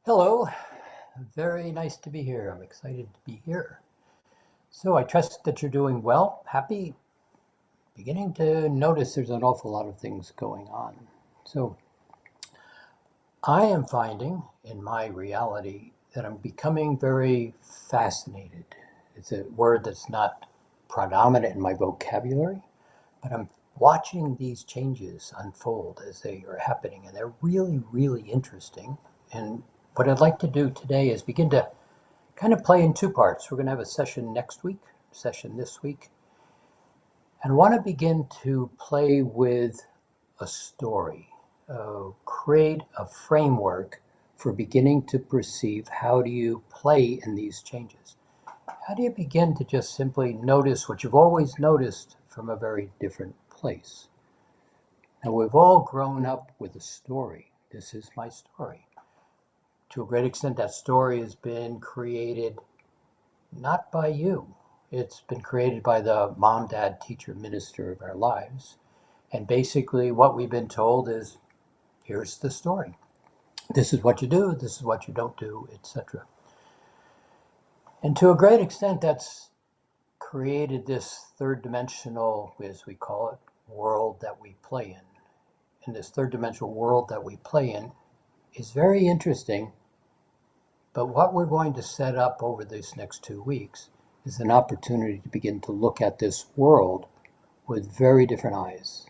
Hello, very nice to be here. I'm excited to be here. So I trust that you're doing well, happy, beginning to notice there's an awful lot of things going on. So I am finding in my reality that I'm becoming very fascinated. It's a word that's not predominant in my vocabulary, but I'm watching these changes unfold as they are happening, and they're really, really interesting. And what I'd like to do today is begin to kind of play in two parts. We're going to have a session next week, session this week, and I want to begin to play with a story, create a framework for beginning to perceive how do you play in these changes. How do you begin to just simply notice what you've always noticed from a very different place? Now, we've all grown up with a story. This is my story. To a great extent, that story has been created not by you. It's been created by the mom, dad, teacher, minister of our lives. And basically, what we've been told is here's the story. This is what you do, this is what you don't do, etc. And to a great extent, that's created this third dimensional, as we call it, world that we play in. And this third dimensional world that we play in is very interesting. But what we're going to set up over these next 2 weeks is an opportunity to begin to look at this world with very different eyes.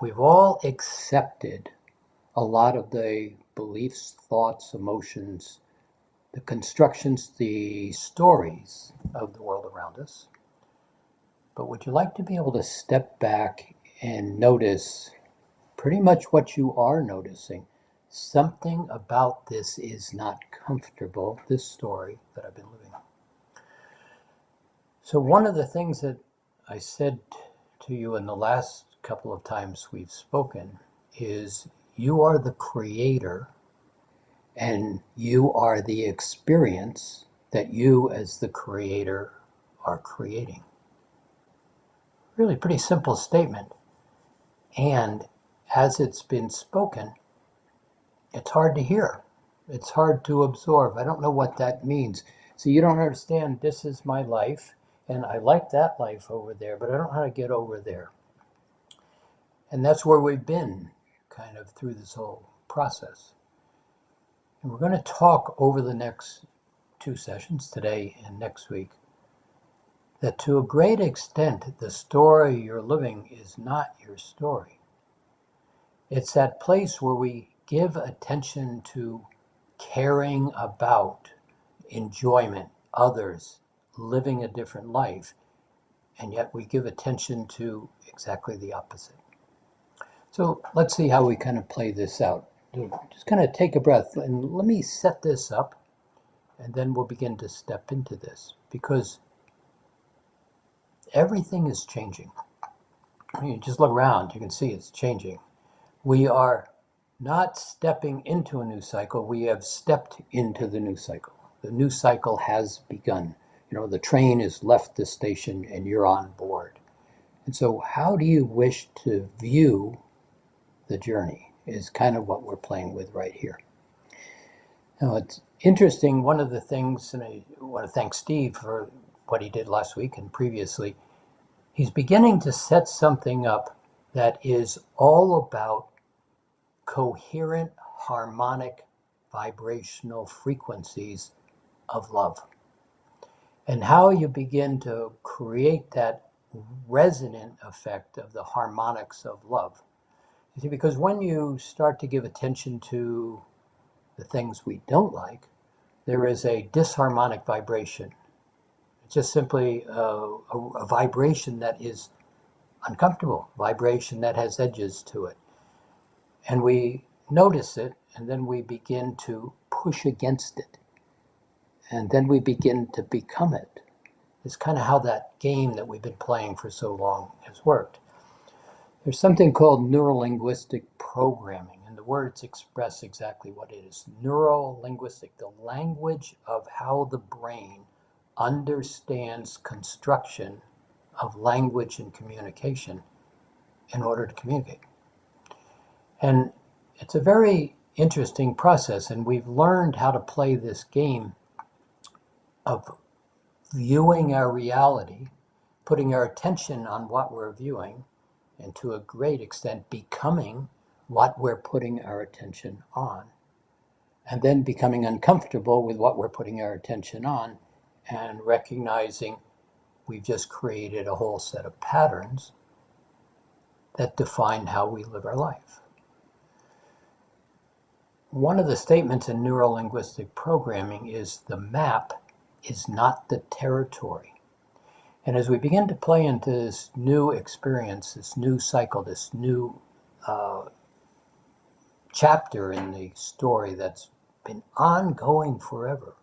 We've all accepted a lot of the beliefs, thoughts, emotions, the constructions, the stories of the world around us. But would you like to be able to step back and notice pretty much what you are noticing? Something about this is not comfortable, this story that I've been living. So one of the things that I said to you in the last couple of times we've spoken is you are the creator and you are the experience that you as the creator are creating. Really pretty simple statement. And as it's been spoken, it's hard to hear. It's hard to absorb. I don't know what that means. So you don't understand, this is my life, and I like that life over there, but I don't know how to get over there. And that's where we've been kind of through this whole process. And we're going to talk over the next 2 sessions, today and next week, that to a great extent, the story you're living is not your story. It's that place where we give attention to caring about enjoyment, others, living a different life, and yet we give attention to exactly the opposite. So let's see how we kind of play this out. Just kind of take a breath and let me set this up, and then we'll begin to step into this, because everything is changing. You just look around, you can see it's changing. We are not stepping into a new cycle, we have stepped into the new cycle. The new cycle has begun. The train has left the station and you're on board. And so how do you wish to view the journey is kind of what we're playing with right here. Now, it's interesting, one of the things, and I want to thank Steve for what he did last week and previously, he's beginning to set something up that is all about coherent, harmonic, vibrational frequencies of love. And how you begin to create that resonant effect of the harmonics of love. You see, because when you start to give attention to the things we don't like, there is a disharmonic vibration. It's just simply a vibration that is uncomfortable, vibration that has edges to it. And we notice it, and then we begin to push against it. And then we begin to become it. It's kind of how that game that we've been playing for so long has worked. There's something called neurolinguistic programming, and the words express exactly what it is. Neurolinguistic, the language of how the brain understands construction of language and communication in order to communicate. And it's a very interesting process, and we've learned how to play this game of viewing our reality, putting our attention on what we're viewing, and to a great extent becoming what we're putting our attention on, and then becoming uncomfortable with what we're putting our attention on, and recognizing we've just created a whole set of patterns that define how we live our life. One of the statements in neurolinguistic programming is the map is not the territory. And as we begin to play into this new experience, this new cycle, this new chapter in the story that's been ongoing forever,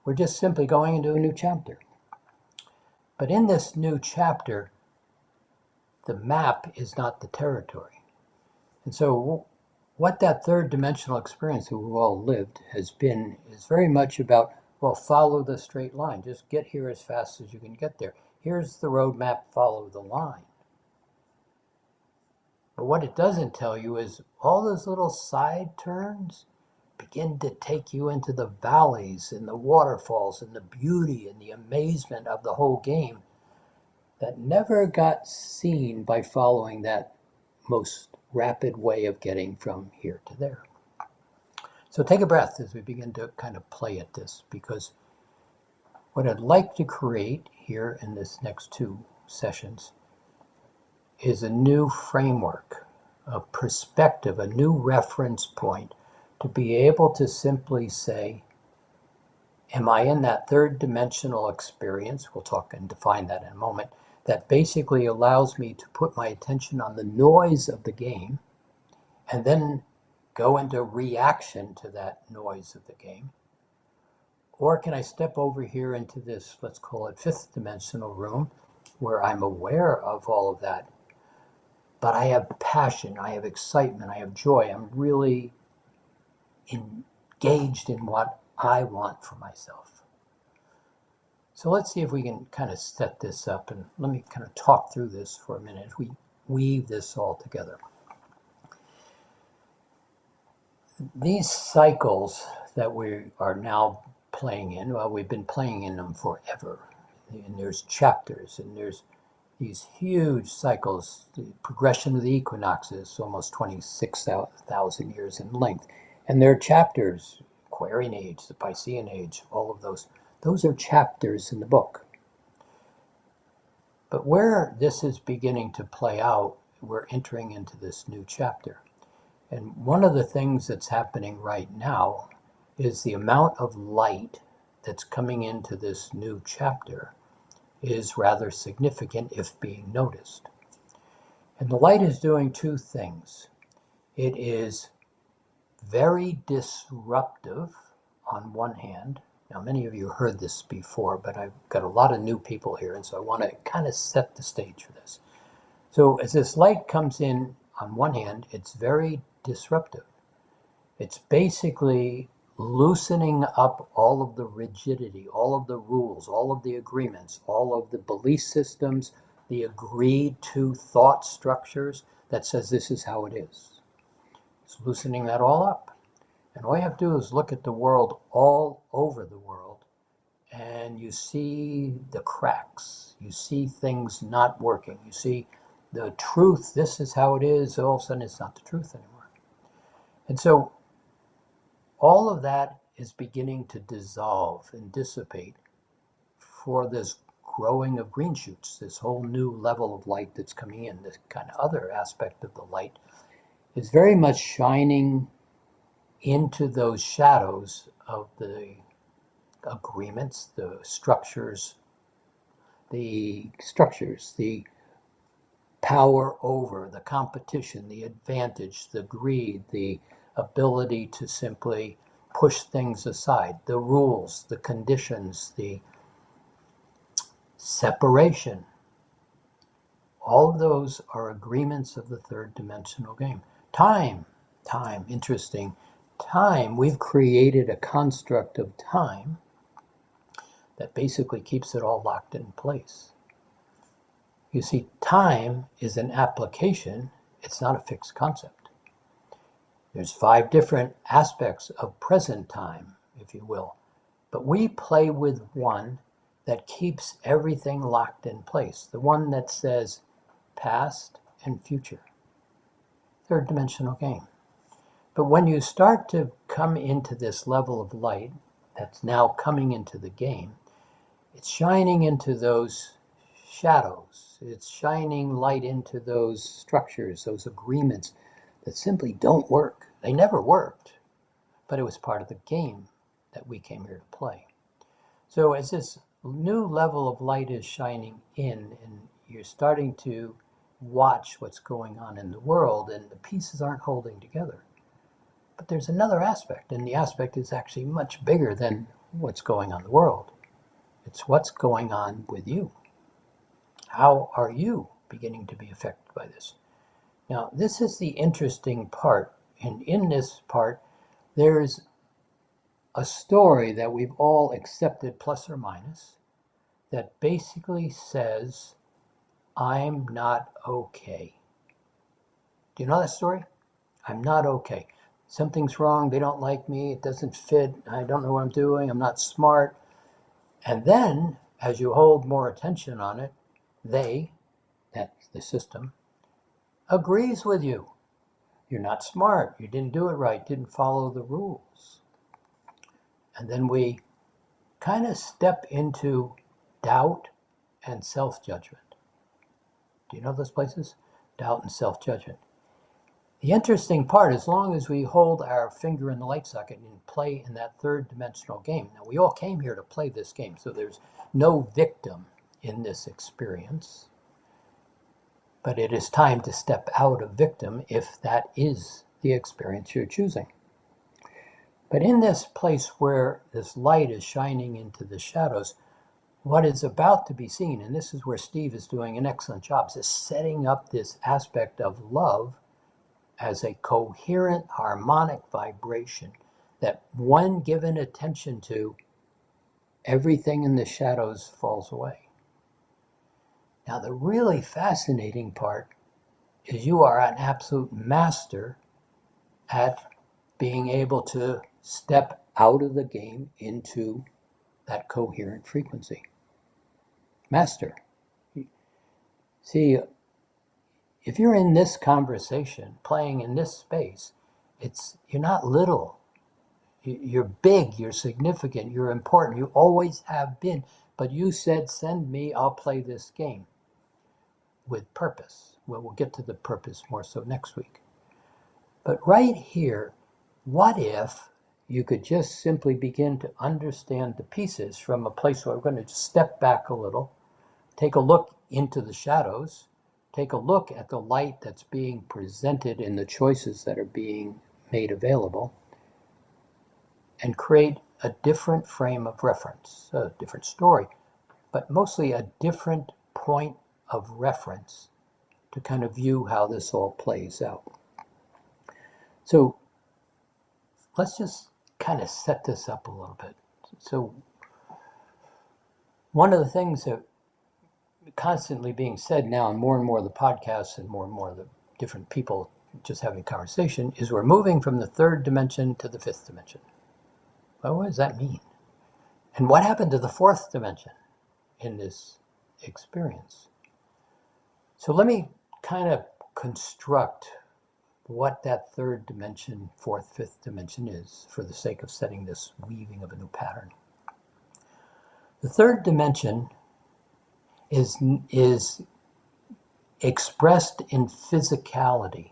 we're just simply going into a new chapter. But in this new chapter, the map is not the territory. And so what that third dimensional experience that we've all lived has been is very much about, well, follow the straight line. Just get here as fast as you can get there. Here's the roadmap, follow the line. But what it doesn't tell you is all those little side turns begin to take you into the valleys and the waterfalls and the beauty and the amazement of the whole game that never got seen by following that most rapid way of getting from here to there. So take a breath as we begin to kind of play at this, because what I'd like to create here in this next 2 sessions is a new framework, a perspective, a new reference point to be able to simply say, am I in that third dimensional experience? We'll talk and define that in a moment. That basically allows me to put my attention on the noise of the game and then go into reaction to that noise of the game. Or can I step over here into this, let's call it 5th dimensional room, where I'm aware of all of that, but I have passion, I have excitement, I have joy. I'm really engaged in what I want for myself. So let's see if we can kind of set this up, and let me kind of talk through this for a minute as we weave this all together. These cycles that we are now playing in, well, we've been playing in them forever. And there's chapters, and there's these huge cycles. The progression of the equinoxes, almost 26,000 years in length. And there are chapters, Aquarian Age, the Piscean Age, all of those. Those are chapters in the book. But where this is beginning to play out, we're entering into this new chapter. And one of the things that's happening right now is the amount of light that's coming into this new chapter is rather significant if being noticed. And the light is doing 2 things. It is very disruptive on one hand. Now, many of you heard this before, but I've got a lot of new people here, and so I want to kind of set the stage for this. So as this light comes in, on one hand, it's very disruptive. It's basically loosening up all of the rigidity, all of the rules, all of the agreements, all of the belief systems, the agreed to thought structures that says this is how it is. It's loosening that all up. And all you have to do is look at the world all over the world, and you see the cracks. You see things not working. You see the truth, this is how it is, all of a sudden it's not the truth anymore. And so all of that is beginning to dissolve and dissipate for this growing of green shoots, this whole new level of light that's coming in. This kind of other aspect of the light is very much shining into those shadows of the agreements, the structures, the power over, the competition, the advantage, the greed, the ability to simply push things aside, the rules, the conditions, the separation. All of those are agreements of the third dimensional game. Time, interesting. Time, we've created a construct of time that basically keeps it all locked in place. You see, time is an application, it's not a fixed concept. There's 5 different aspects of present time, if you will, but we play with one that keeps everything locked in place, the one that says past and future. Third dimensional game. But when you start to come into this level of light that's now coming into the game, it's shining into those shadows. It's shining light into those structures, those agreements that simply don't work. They never worked, but it was part of the game that we came here to play. So as this new level of light is shining in and you're starting to watch what's going on in the world and the pieces aren't holding together. But there's another aspect, and the aspect is actually much bigger than what's going on in the world. It's what's going on with you. How are you beginning to be affected by this? Now, this is the interesting part, and in this part, there's a story that we've all accepted, plus or minus, that basically says, I'm not okay. Do you know that story? I'm not okay. Something's wrong. They don't like me. It doesn't fit. I don't know what I'm doing. I'm not smart. And then, as you hold more attention on it, that's the system, agrees with you. You're not smart. You didn't do it right. Didn't follow the rules. And then we kind of step into doubt and self-judgment. Do you know those places? Doubt and self-judgment. The interesting part, as long as we hold our finger in the light socket and play in that third dimensional game. Now, we all came here to play this game, so there's no victim in this experience. But it is time to step out of victim if that is the experience you're choosing. But in this place where this light is shining into the shadows, what is about to be seen, and this is where Steve is doing an excellent job, is setting up this aspect of love as a coherent harmonic vibration that when given attention to, everything in the shadows falls away. Now, the really fascinating part is you are an absolute master at being able to step out of the game into that coherent frequency. Master. See, if you're in this conversation, playing in this space, you're not little. You're big, you're significant, you're important. You always have been. But you said, send me, I'll play this game with purpose. Well, we'll get to the purpose more so next week. But right here, what if you could just simply begin to understand the pieces from a place where we're going to just step back a little, take a look into the shadows, take a look at the light that's being presented in the choices that are being made available, and create a different frame of reference, a different story, but mostly a different point of reference to kind of view how this all plays out. So let's just kind of set this up a little bit. So one of the things that constantly being said now, and more of the podcasts and more of the different people just having conversation, is we're moving from the third dimension to the fifth dimension. Well, what does that mean? And what happened to the fourth dimension in this experience? So let me kind of construct what that third dimension, fourth, fifth dimension is for the sake of setting this weaving of a new pattern. The third dimension is expressed in physicality.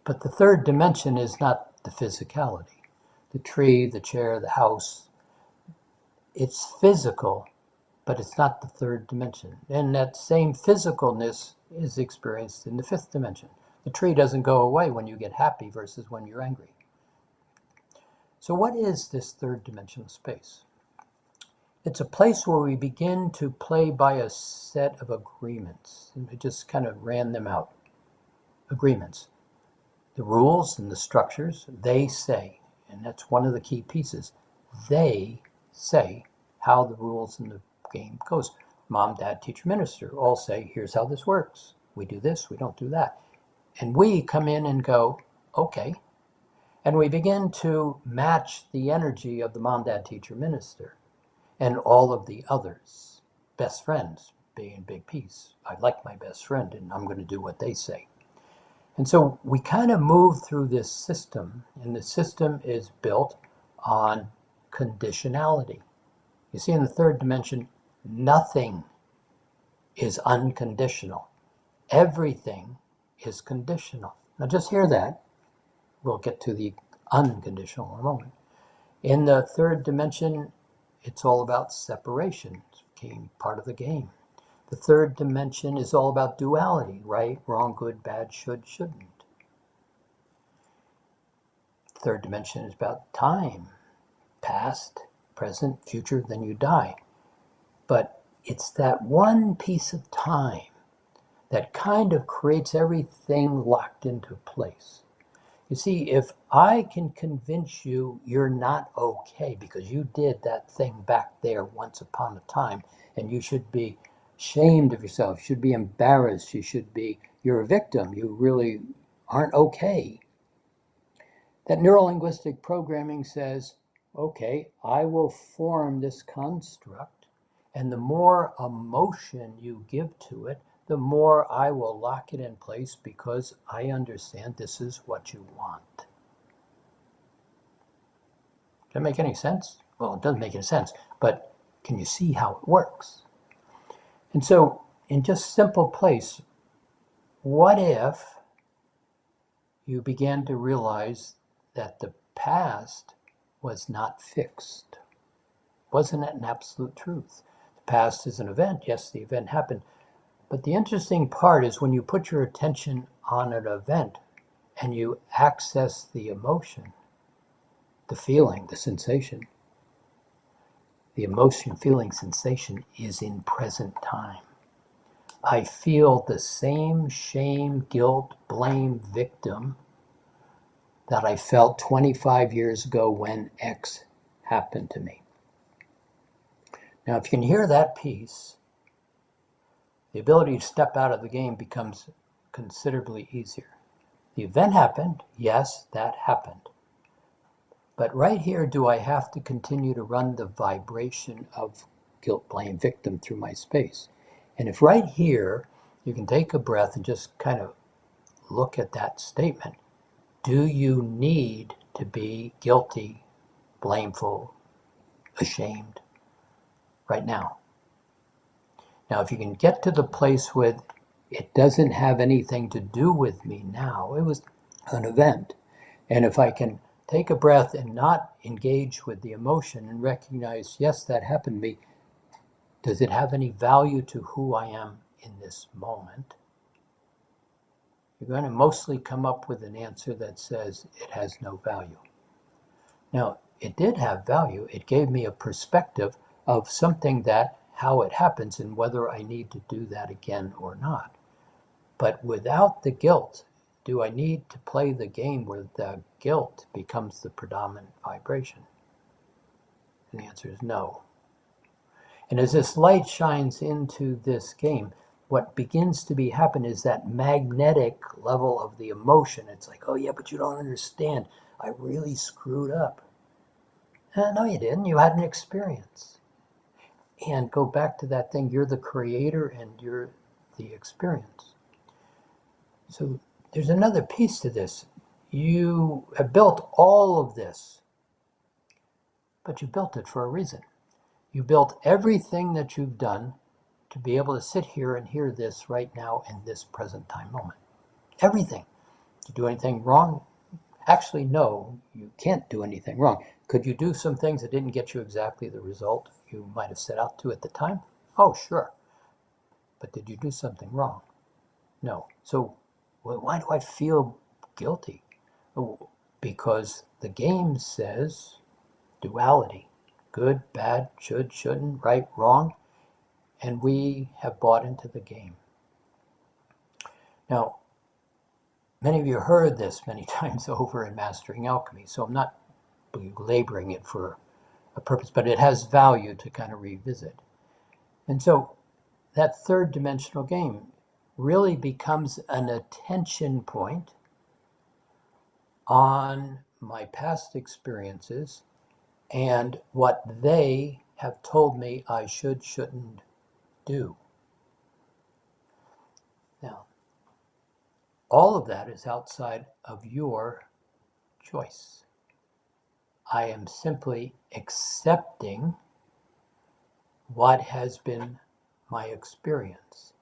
But the third dimension is not the physicality. The tree, the chair, the house, it's physical, but it's not the third dimension. And that same physicalness is experienced in the fifth dimension. The tree doesn't go away when you get happy versus when you're angry. So what is this third dimensional space? It's a place where we begin to play by a set of agreements. And I just kind of ran them out. Agreements. The rules and the structures, they say, and that's one of the key pieces, they say how the rules in the game goes. Mom, dad, teacher, minister all say, here's how this works. We do this, we don't do that. And we come in and go, okay. And we begin to match the energy of the mom, dad, teacher, minister and all of the others. Best friends being big piece. I like my best friend and I'm going to do what they say. And so we kind of move through this system, and the system is built on conditionality. You see, in the third dimension, nothing is unconditional. Everything is conditional. Now just hear that. We'll get to the unconditional in a moment. In the third dimension, it's all about separation. It became part of the game. The third dimension is all about duality, right, wrong, good, bad, should, shouldn't. Third dimension is about time, past, present, future, then you die. But it's that one piece of time that kind of creates everything locked into place. You see, if I can convince you you're not okay because you did that thing back there once upon a time, and you should be ashamed of yourself, you should be embarrassed, you're a victim, you really aren't okay. That neurolinguistic programming says, okay, I will form this construct, and the more emotion you give to it, the more I will lock it in place because I understand this is what you want. Does that make any sense? Well, it doesn't make any sense, but can you see how it works? And so, in just simple place, what if you began to realize that the past was not fixed? Wasn't it an absolute truth? The past is an event. Yes, the event happened. But the interesting part is when you put your attention on an event and you access the emotion, the feeling, the sensation, the emotion, feeling, sensation is in present time. I feel the same shame, guilt, blame, victim that I felt 25 years ago when X happened to me. Now, if you can hear that piece, the ability to step out of the game becomes considerably easier. The event happened. Yes, that happened. But right here, do I have to continue to run the vibration of guilt, blame, victim through my space? And if right here, you can take a breath and just kind of look at that statement. Do you need to be guilty, blameful, ashamed right now? Now, if you can get to the place where it doesn't have anything to do with me now, it was an event. And if I can take a breath and not engage with the emotion and recognize, yes, that happened to me, does it have any value to who I am in this moment? You're going to mostly come up with an answer that says it has no value. Now, it did have value. It gave me a perspective of something that, how it happens and whether I need to do that again or not. But without the guilt, do I need to play the game where the guilt becomes the predominant vibration? And the answer is no. And as this light shines into this game, what begins to happen is that magnetic level of the emotion. It's like, oh yeah, but you don't understand. I really screwed up. No, you didn't. You had an experience. And go back to that thing. You're the creator and you're the experience. So there's another piece to this. You have built all of this, but you built it for a reason. You built everything that you've done to be able to sit here and hear this right now in this present time moment. Everything. Did you do anything wrong? Actually, no, you can't do anything wrong. Could you do some things that didn't get you exactly the result you might have set out to at the time? Oh, sure. But did you do something wrong? No. So why do I feel guilty? Oh, because the game says duality. Good, bad, should, shouldn't, right, wrong. And we have bought into the game. Now, many of you heard this many times over in Mastering Alchemy, so I'm not belaboring it for a purpose, but it has value to kind of revisit. And so that third dimensional game really becomes an attention point on my past experiences and what they have told me I should, shouldn't do. Now, all of that is outside of your choice. I am simply accepting what has been my experience.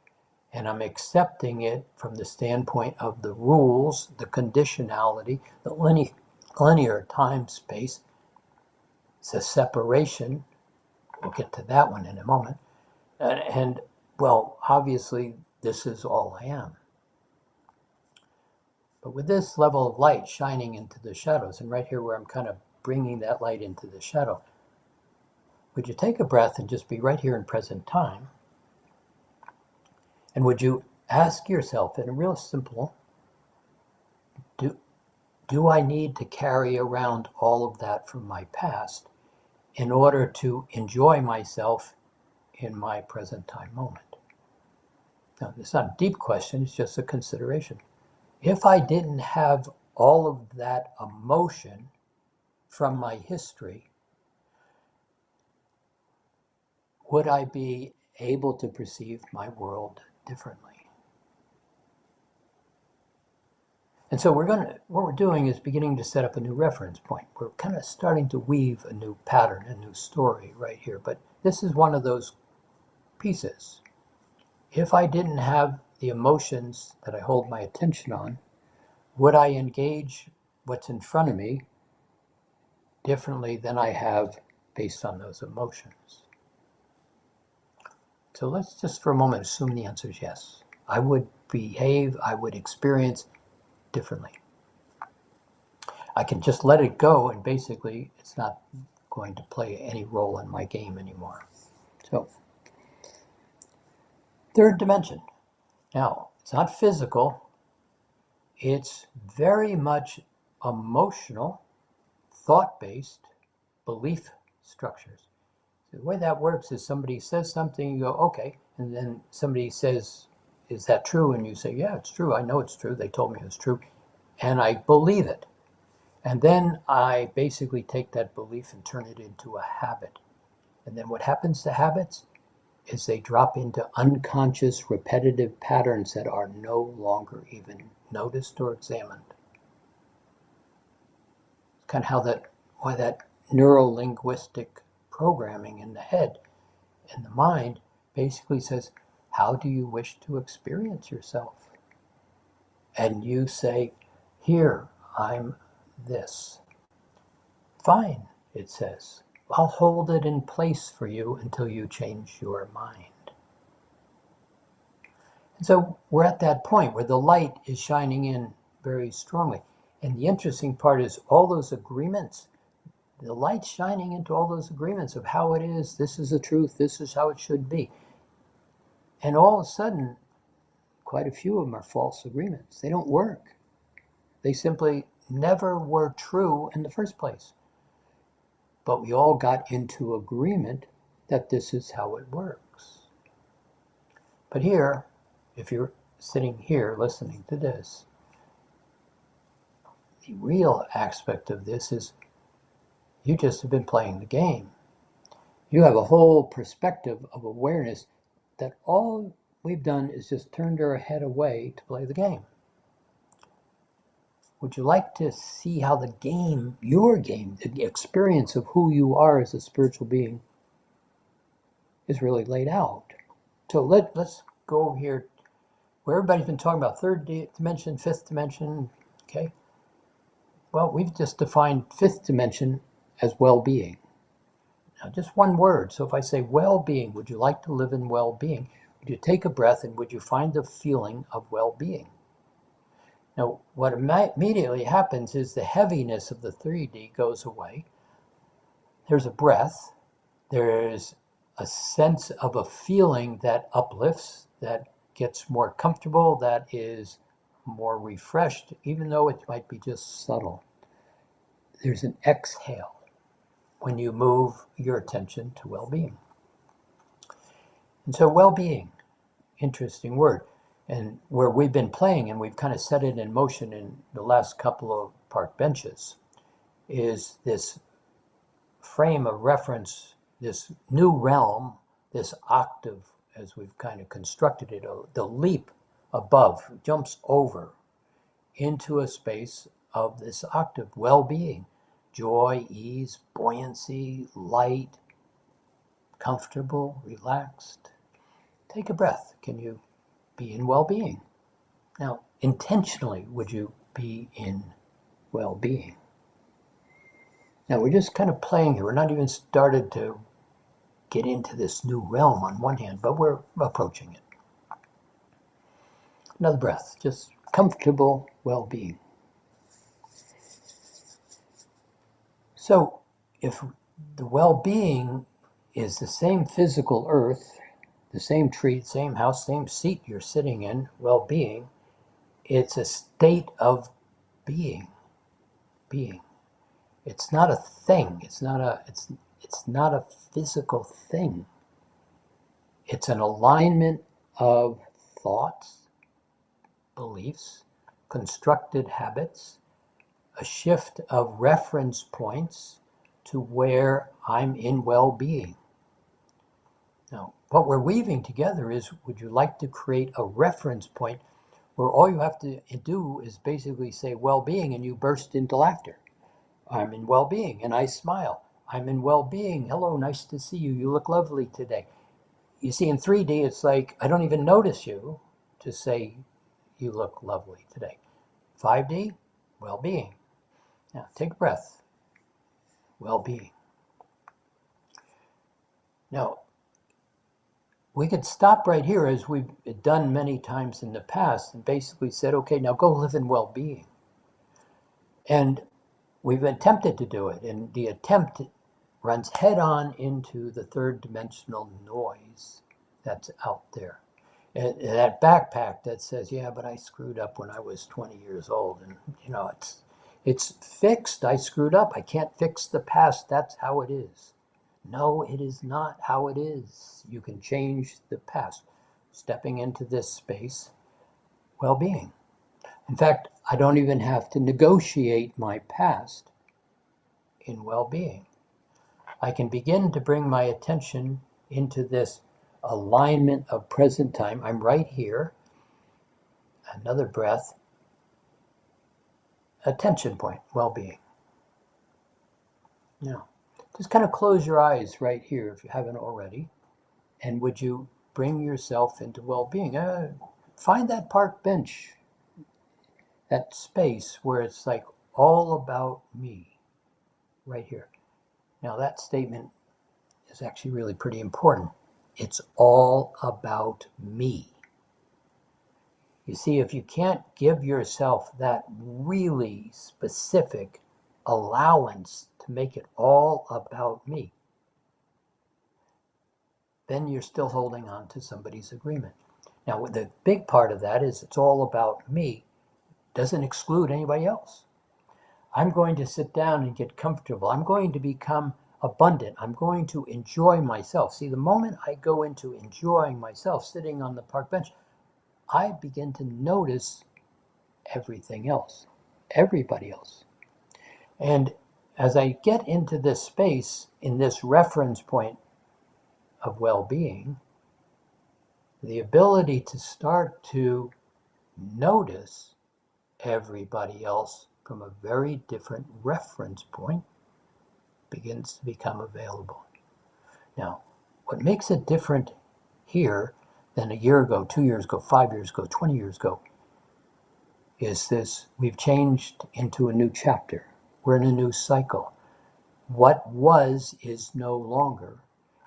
And I'm accepting it from the standpoint of the rules, the conditionality, the linear time space. It's a separation. We'll get to that one in a moment. And well, obviously, this is all I am. But with this level of light shining into the shadows, and right here where I'm kind of bringing that light into the shadow, would you take a breath and just be right here in present time? And would you ask yourself in a real simple, do I need to carry around all of that from my past in order to enjoy myself in my present time moment? Now, it's not a deep question, it's just a consideration. If I didn't have all of that emotion from my history, would I be able to perceive my world differently? And so what we're doing is beginning to set up a new reference point. We're kind of starting to weave a new pattern, a new story right here. But this is one of those pieces. If I didn't have the emotions that I hold my attention on, would I engage what's in front of me differently than I have based on those emotions? So let's just for a moment assume the answer is yes. I would behave, I would experience differently. I can just let it go and basically it's not going to play any role in my game anymore. So, third dimension. Now, it's not physical, it's very much emotional, thought-based belief structures. So the way that works is somebody says something, you go, okay, and then somebody says, is that true? And you say, yeah, it's true. I know it's true. They told me it was true. And I believe it. And then I basically take that belief and turn it into a habit. And then what happens to habits is they drop into unconscious, repetitive patterns that are no longer even noticed or examined. It's kind of why that neuro-linguistic programming in the head and the mind basically says, how do you wish to experience yourself? And you say, here, I'm this. Fine, it says. I'll hold it in place for you until you change your mind. And so we're at that point where the light is shining in very strongly. And the interesting part is all those agreements, the light's shining into all those agreements of how it is, this is the truth, this is how it should be. And all of a sudden, quite a few of them are false agreements. They don't work. They simply never were true in the first place. But we all got into agreement that this is how it works. But here, if you're sitting here listening to this, the real aspect of this is you just have been playing the game. You have a whole perspective of awareness that all we've done is just turned our head away to play the game. Would you like to see how the game, your game, the experience of who you are as a spiritual being is really laid out? So let's go over here where everybody's been talking about third dimension, fifth dimension, okay? Well, we've just defined fifth dimension as well-being. Now, just one word. So if I say well-being, would you like to live in well-being? Would you take a breath and would you find the feeling of well-being? Now, what immediately happens is the heaviness of the 3D goes away. There's a breath. There's a sense of a feeling that uplifts, that gets more comfortable, that is more refreshed, even though it might be just subtle. There's an exhale when you move your attention to well-being. And so well-being, interesting word. And where we've been playing, and we've kind of set it in motion in the last couple of park benches, is this frame of reference, this new realm, this octave, as we've kind of constructed it, the leap above, jumps over into a space of this octave, well-being, joy, ease, buoyancy, light, comfortable, relaxed. take a breath. Can you be in well-being? Now, intentionally, would you be in well-being? Now, we're just kind of playing here. We're not even started to get into this new realm on one hand, but we're approaching it. Another breath, just comfortable well-being. So, if the well-being is the same physical earth, the same tree, same house, same seat you're sitting in, well-being, it's a state of being. It's not a thing. It's not a physical thing. It's an alignment of thoughts, beliefs, constructed habits, a shift of reference points to where I'm in well-being. Now, what we're weaving together is, would you like to create a reference point where all you have to do is basically say well-being and you burst into laughter? I'm in well-being and I smile. I'm in well-being. Hello, nice to see you. You look lovely today. You see, in 3D, it's like, I don't even notice you to say you look lovely today. 5D, well-being. Now, take a breath. Well-being. Now, we could stop right here, as we've done many times in the past, and basically said, okay, now go live in well-being. And we've attempted to do it, and the attempt runs head-on into the third dimensional noise that's out there. And that backpack that says, yeah, but I screwed up when I was 20 years old. And, it's fixed. I screwed up. I can't fix the past. That's how it is. No, it is not how it is. You can change the past. Stepping into this space, well-being. In fact, I don't even have to negotiate my past in well-being. I can begin to bring my attention into this alignment of present time. I'm right here. Another breath. Attention point, well-being. Now, just kind of close your eyes right here if you haven't already. And would you bring yourself into well-being? Find that park bench, that space where it's like all about me, right here. Now, that statement is actually really pretty important. It's all about me. You see, if you can't give yourself that really specific allowance to make it all about me, then you're still holding on to somebody's agreement. Now, the big part of that is it's all about me, doesn't exclude anybody else. I'm going to sit down and get comfortable. I'm going to become abundant. I'm going to enjoy myself. See, the moment I go into enjoying myself, sitting on the park bench, I begin to notice everything else, everybody else. And as I get into this space, in this reference point of well-being, the ability to start to notice everybody else from a very different reference point begins to become available. Now, what makes it different here than a year ago, 2 years ago, 5 years ago, 20 years ago, is this: we've changed into a new chapter. We're in a new cycle. What was is no longer,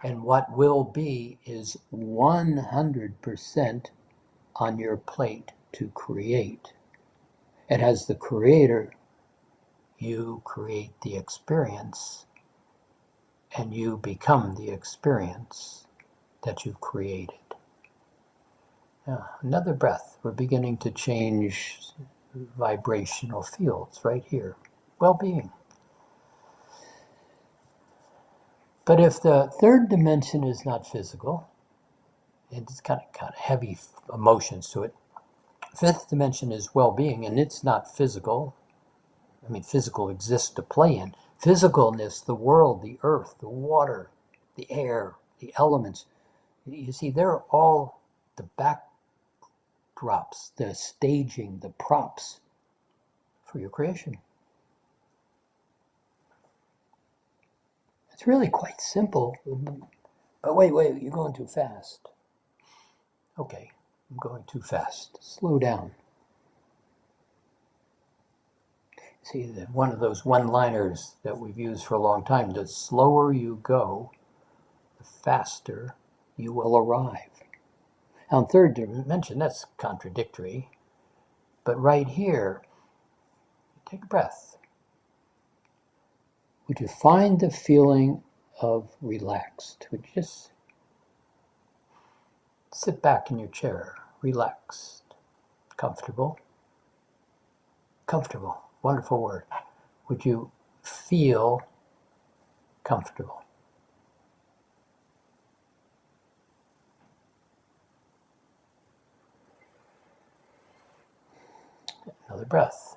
and what will be is 100% on your plate to create. And as the creator, you create the experience, and you become the experience that you've created. Now, another breath. We're beginning to change vibrational fields right here. Well-being. But if the third dimension is not physical, it's kind of heavy emotions to it. Fifth dimension is well-being, and it's not physical. I mean, physical exists to play in. Physicalness, the world, the earth, the water, the air, the elements. You see, they're all the backdrops, the staging, the props for your creation. It's really quite simple. But wait, you're going too fast. Okay, I'm going too fast. Slow down. See, one of those one-liners that we've used for a long time, the slower you go, the faster you will arrive. Now, in third dimension, that's contradictory. But right here, take a breath. Would you find the feeling of relaxed? Would you just sit back in your chair, relaxed, comfortable? Comfortable, wonderful word. Would you feel comfortable? Another breath.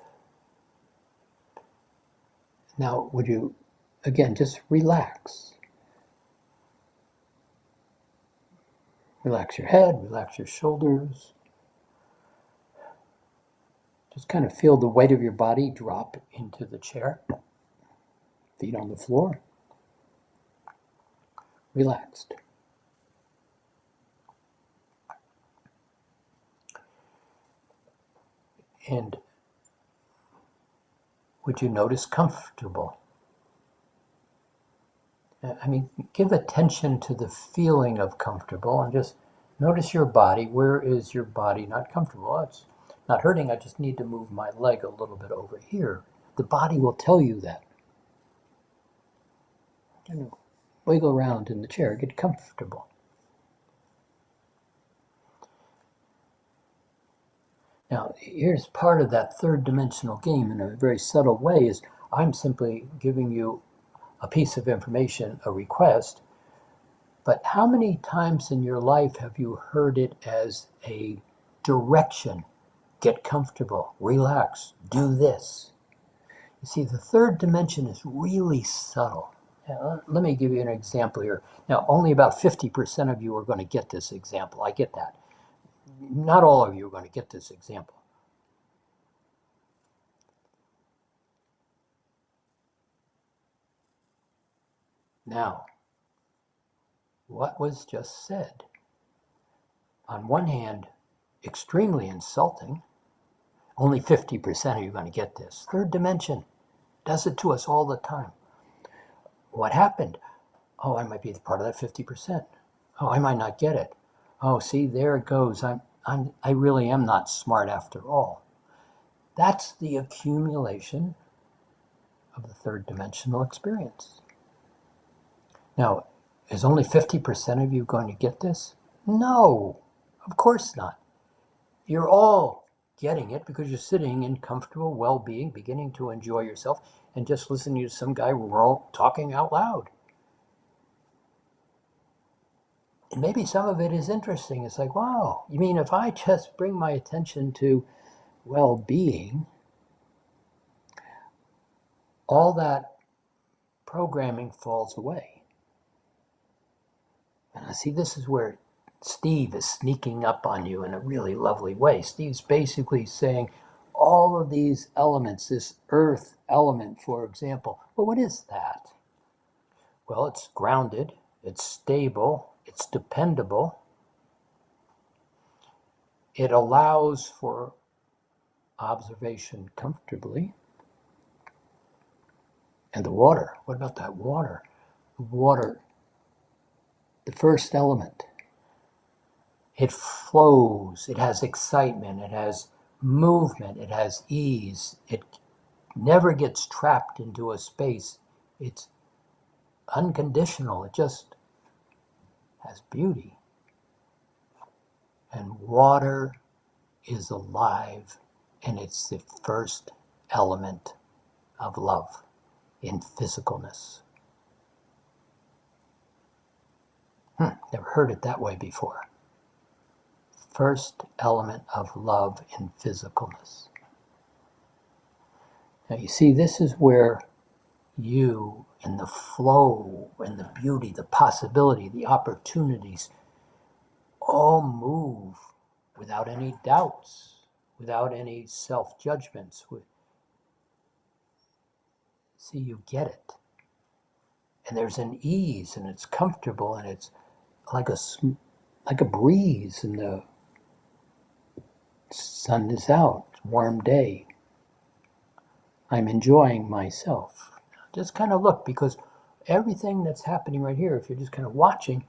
Now, would you, again, just relax? Relax your head, relax your shoulders. Just kind of feel the weight of your body drop into the chair. Feet on the floor. Relaxed. And would you notice comfortable? I mean, give attention to the feeling of comfortable and just notice your body. Where is your body not comfortable? It's not hurting. I just need to move my leg a little bit over here. The body will tell you that. You know, wiggle around in the chair, get comfortable. Now, here's part of that third dimensional game in a very subtle way is I'm simply giving you a piece of information, a request, but how many times in your life have you heard it as a direction? Get comfortable, relax, do this. You see, the third dimension is really subtle. Now, let me give you an example here. Now, only about 50% of you are going to get this example. I get that. Not all of you are going to get this example. Now, what was just said? On one hand, extremely insulting. Only 50% of you are going to get this. Third dimension does it to us all the time. What happened? Oh, I might be part of that 50%. Oh, I might not get it. Oh, see, there it goes. I really am not smart after all. That's the accumulation of the third dimensional experience. Now, is only 50% of you going to get this? No, of course not. You're all getting it because you're sitting in comfortable well-being, beginning to enjoy yourself, and just listening to some guy talking out loud. And maybe some of it is interesting. It's like, wow, you mean if I just bring my attention to well-being, all that programming falls away. And I see this is where Steve is sneaking up on you in a really lovely way. Steve's basically saying all of these elements, this earth element, for example, well, what is that? Well, it's grounded, it's stable, it's dependable. It allows for observation comfortably. And the water, what about that water? Water, the first element. It flows, it has excitement, it has movement, it has ease. It never gets trapped into a space. It's unconditional, it just has beauty. And water is alive, and it's the first element of love in physicalness. Never heard it that way before. First element of love in physicalness. Now you see, this is where you and the flow and the beauty, the possibility, the opportunities all move without any doubts, without any self-judgments. See, you get it. And there's an ease, and it's comfortable, and it's like like a breeze and the sun is out, warm day. I'm enjoying myself. Just kind of look, because everything that's happening right here, if you're just kind of watching,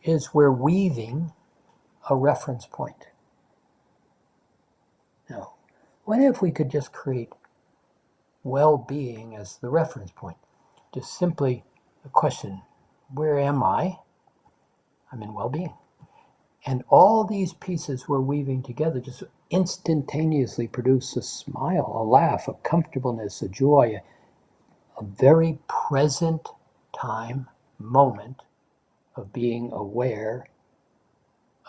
is we're weaving a reference point. Now, what if we could just create well-being as the reference point? Just simply a question, where am I? I'm in well-being. And all these pieces we're weaving together just instantaneously produce a smile, a laugh, a comfortableness, a joy, a very present time moment of being aware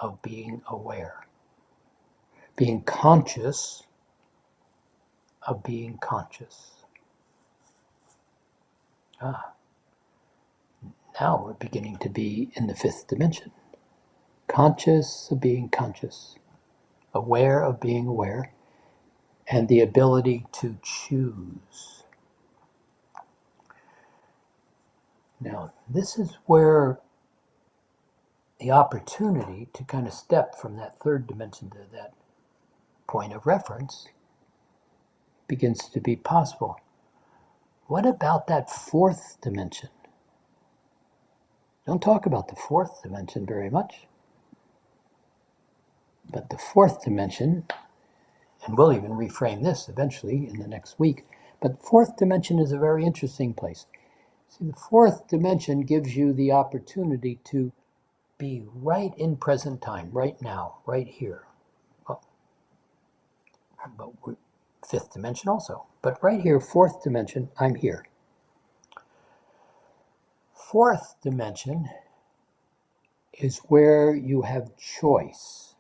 of being aware, being conscious of being conscious. Now we're beginning to be in the fifth dimension, conscious of being conscious, aware of being aware, and the ability to choose. Now, this is where the opportunity to kind of step from that third dimension to that point of reference begins to be possible. What about that fourth dimension? Don't talk about the fourth dimension very much. But the fourth dimension, and we'll even reframe this eventually in the next week, but fourth dimension is a very interesting place. See, the fourth dimension gives you the opportunity to be right in present time, right now, right here. Well, but we're fifth dimension also. But right here, fourth dimension, I'm here. Fourth dimension is where you have choice.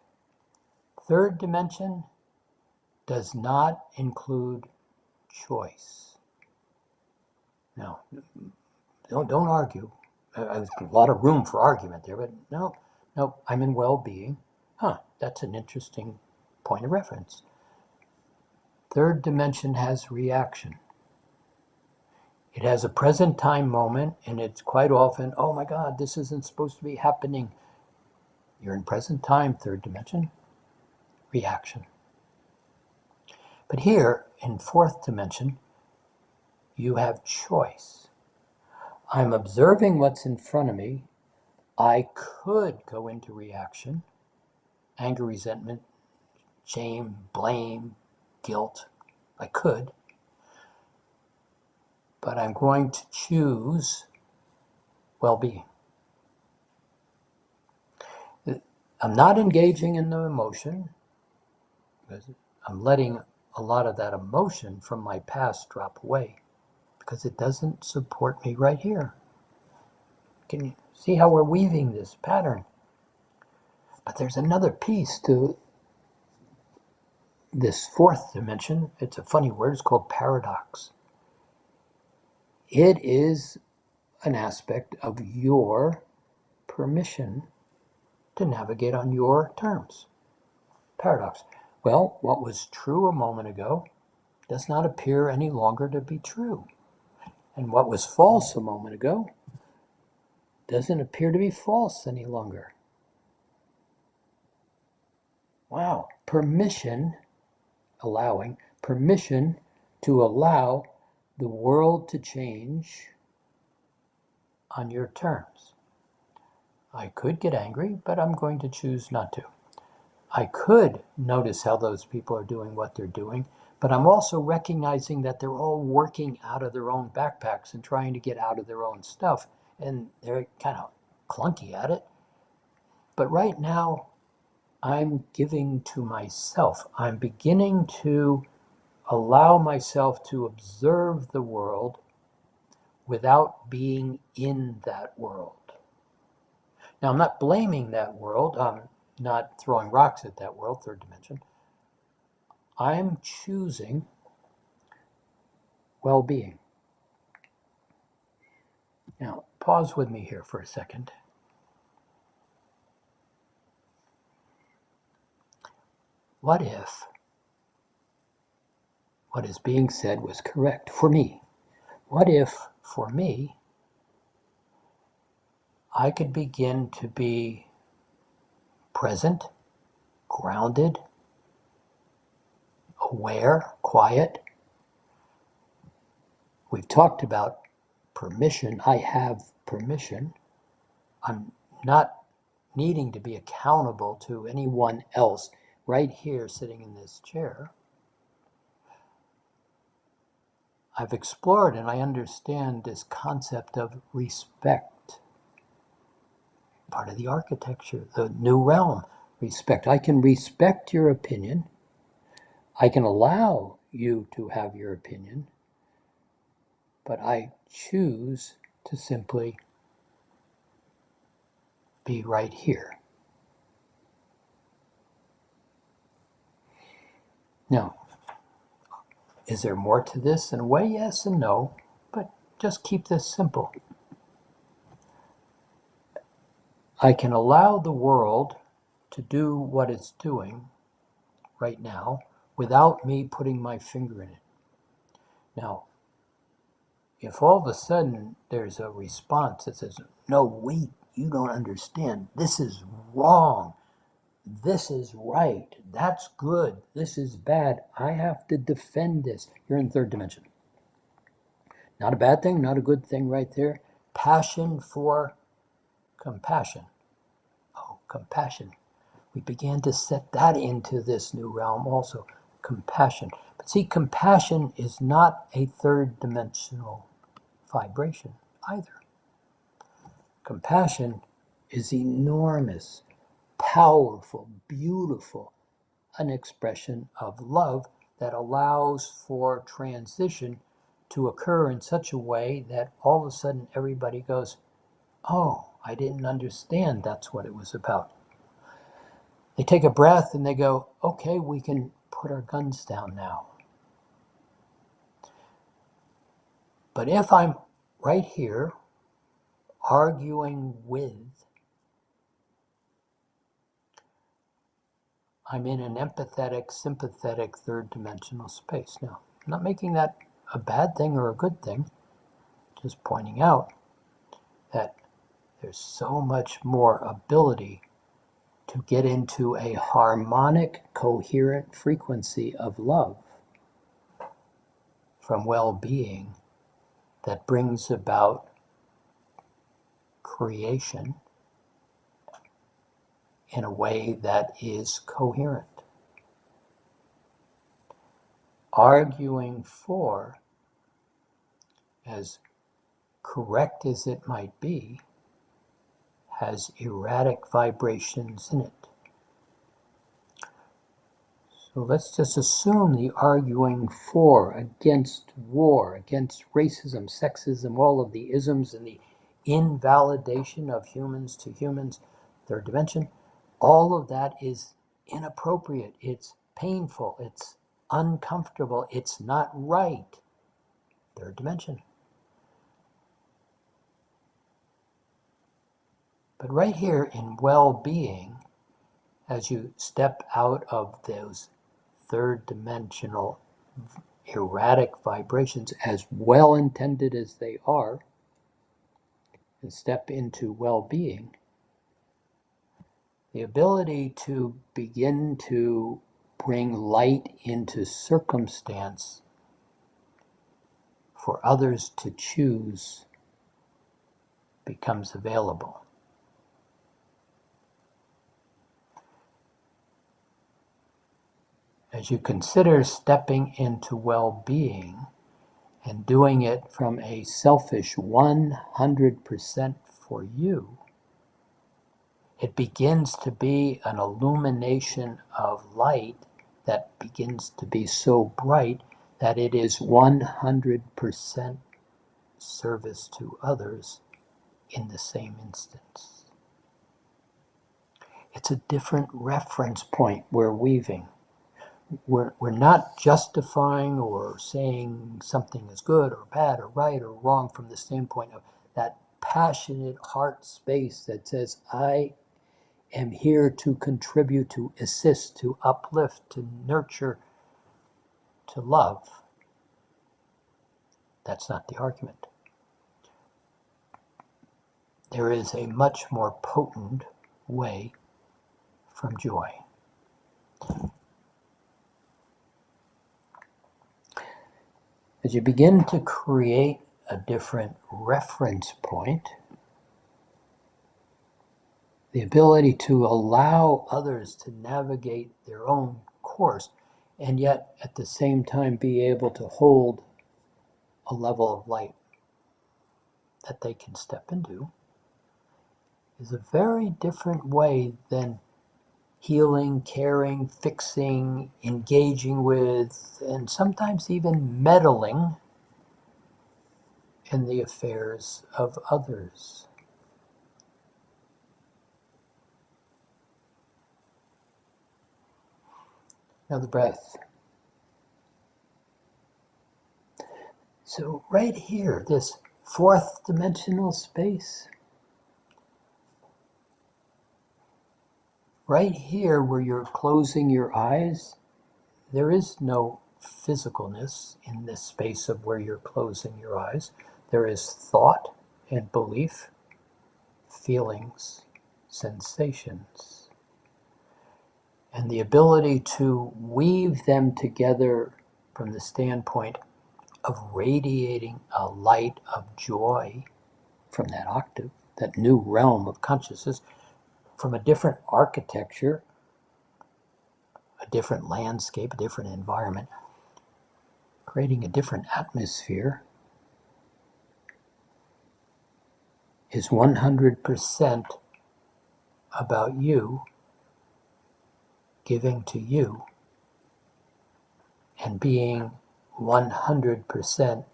Third dimension does not include choice. Now, don't argue. There's a lot of room for argument there, but no, I'm in well-being. That's an interesting point of reference. Third dimension has reaction. It has a present time moment, and it's quite often, oh my God, this isn't supposed to be happening. You're in present time, third dimension, reaction. But here, in fourth dimension, you have choice. I'm observing what's in front of me. I could go into reaction, anger, resentment, shame, blame, guilt. I could. But I'm going to choose well-being. I'm not engaging in the emotion, because I'm letting a lot of that emotion from my past drop away, because it doesn't support me right here. Can you see how we're weaving this pattern? But there's another piece to this fourth dimension. It's a funny word. It's called paradox. It is an aspect of your permission to navigate on your terms. Paradox. Well, what was true a moment ago does not appear any longer to be true. And what was false a moment ago doesn't appear to be false any longer. Wow. Permission to allow the world to change on your terms. I could get angry, but I'm going to choose not to. I could notice how those people are doing what they're doing, but I'm also recognizing that they're all working out of their own backpacks and trying to get out of their own stuff, and they're kind of clunky at it. But right now, I'm giving to myself. I'm beginning to allow myself to observe the world without being in that world. Now, I'm not blaming that world. I'm not throwing rocks at that world, third dimension. I'm choosing well-being. Now, pause with me here for a second. What if what is being said was correct for me? What if, for me, I could begin to be present, grounded, aware, quiet. We've talked about permission. I have permission. I'm not needing to be accountable to anyone else right here sitting in this chair. I've explored and I understand this concept of respect. Part of the architecture, the new realm, respect. I can respect your opinion. I can allow you to have your opinion, but I choose to simply be right here. Now, is there more to this? In a way, yes and no, but just keep this simple. I can allow the world to do what it's doing right now without me putting my finger in it. Now, if all of a sudden there's a response that says, no, wait, you don't understand. This is wrong. This is right. That's good. This is bad. I have to defend this. You're in third dimension. Not a bad thing, not a good thing right there. Passion for compassion. Oh, compassion. We began to set that into this new realm also. Compassion. But see, compassion is not a third dimensional vibration either. Compassion is enormous, powerful, beautiful, an expression of love that allows for transition to occur in such a way that all of a sudden everybody goes, oh, I didn't understand that's what it was about. They take a breath and they go, okay, we can put our guns down now. But if I'm right here arguing with, I'm in an empathetic, sympathetic, third dimensional space. Now, I'm not making that a bad thing or a good thing, just pointing out that there's so much more ability to get into a harmonic, coherent frequency of love from well-being that brings about creation in a way that is coherent. Arguing for, as correct as it might be, has erratic vibrations in it. So let's just assume the arguing for, against war, against racism, sexism, all of the isms and the invalidation of humans to humans, third dimension, all of that is inappropriate. It's painful. It's uncomfortable. It's not right. Third dimension. But right here in well-being, as you step out of those third dimensional erratic vibrations, as well intended as they are, and step into well-being, the ability to begin to bring light into circumstance for others to choose becomes available. As you consider stepping into well-being and doing it from a selfish 100% for you, it begins to be an illumination of light that begins to be so bright that it is 100% service to others in the same instance. It's a different reference point we're weaving. We're not justifying or saying something is good or bad or right or wrong from the standpoint of that passionate heart space that says, I am here to contribute, to assist, to uplift, to nurture, to love. That's not the argument. There is a much more potent way from joy. As you begin to create a different reference point, the ability to allow others to navigate their own course, and yet at the same time be able to hold a level of light that they can step into, is a very different way than healing, caring, fixing, engaging with, and sometimes even meddling in the affairs of others. Now the breath. So right here, this fourth dimensional space, right here where you're closing your eyes, there is no physicalness in this space of where you're closing your eyes. There is thought and belief, feelings, sensations, and the ability to weave them together from the standpoint of radiating a light of joy from that octave, that new realm of consciousness, from a different architecture, a different landscape, a different environment, creating a different atmosphere, is 100% about you giving to you and being 100%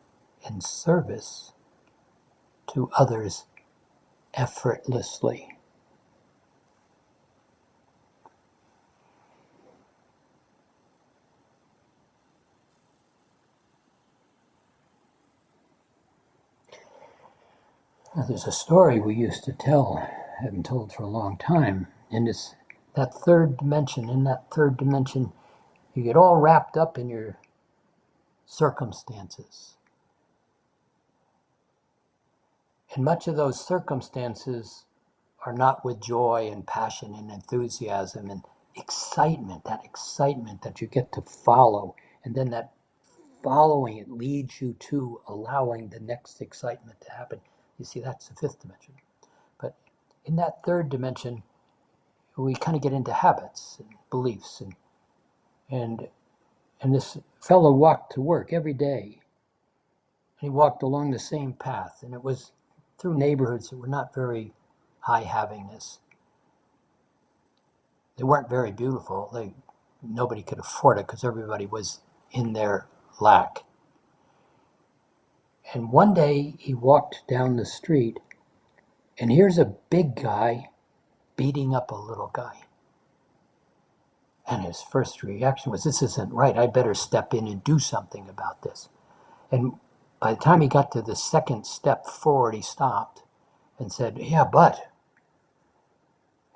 in service to others effortlessly. Now, there's a story we used to tell, haven't told for a long time, and it's that third dimension. In that third dimension, you get all wrapped up in your circumstances. And much of those circumstances are not with joy and passion and enthusiasm and excitement that you get to follow. And then that following, it leads you to allowing the next excitement to happen. You see, that's the fifth dimension. But in that third dimension, we kind of get into habits and beliefs. And this fellow walked to work every day. And he walked along the same path. And it was through neighborhoods that were not very high havingness. They weren't very beautiful. Nobody could afford it because everybody was in their lack. And one day he walked down the street, and here's a big guy beating up a little guy. And his first reaction was, this isn't right. I better step in and do something about this. And by the time he got to the second step forward, he stopped and said, yeah, but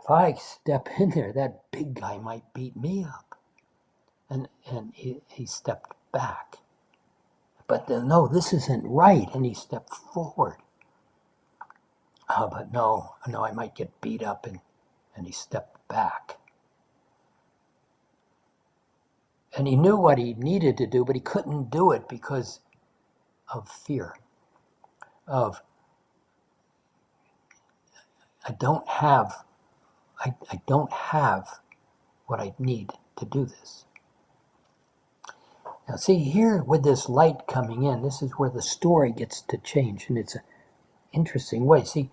if I step in there, that big guy might beat me up. And he stepped back. But no, this isn't right. And he stepped forward. Oh, but no, I might get beat up. And he stepped back. And he knew what he needed to do, but he couldn't do it because of fear. Of, I don't have what I need to do this. Now see, here with this light coming in, this is where the story gets to change, and it's an interesting way. See,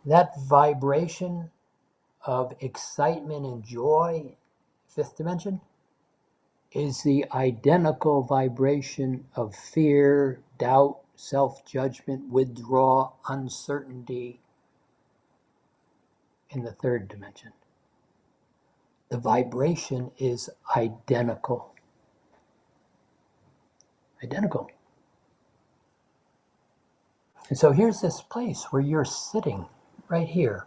that vibration of excitement and joy, fifth dimension, is the identical vibration of fear, doubt, self-judgment, withdrawal, uncertainty in the third dimension. The vibration is identical. Identical. And so here's this place where you're sitting right here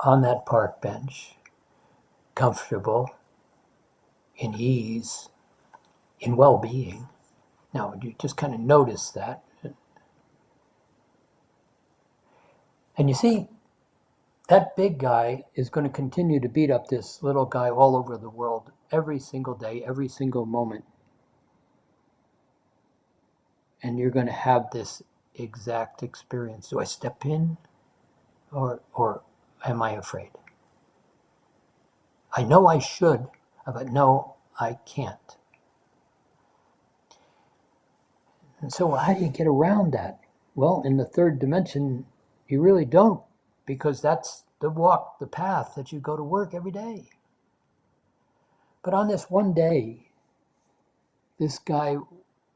on that park bench, comfortable, in ease, in well-being. Now, you just kind of notice that. And you see, that big guy is going to continue to beat up this little guy all over the world every single day, every single moment. And you're going to have this exact experience. Do I step in or am I afraid? I know I should, but no, I can't. And so how do you get around that? Well, in the third dimension, you really don't, because that's the walk, the path that you go to work every day. But on this one day, this guy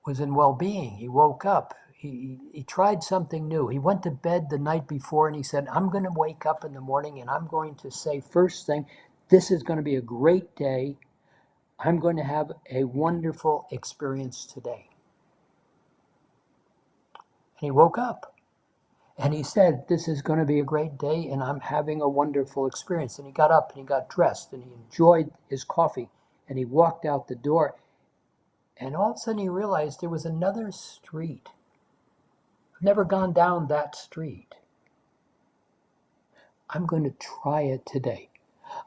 was in well-being. He woke up. He tried something new. He went to bed the night before and he said, I'm going to wake up in the morning and I'm going to say first thing, this is going to be a great day. I'm going to have a wonderful experience today. And he woke up and he said, this is going to be a great day and I'm having a wonderful experience. And he got up and he got dressed and he enjoyed his coffee and he walked out the door. And all of a sudden he realized there was another street. I've never gone down that street. I'm going to try it today.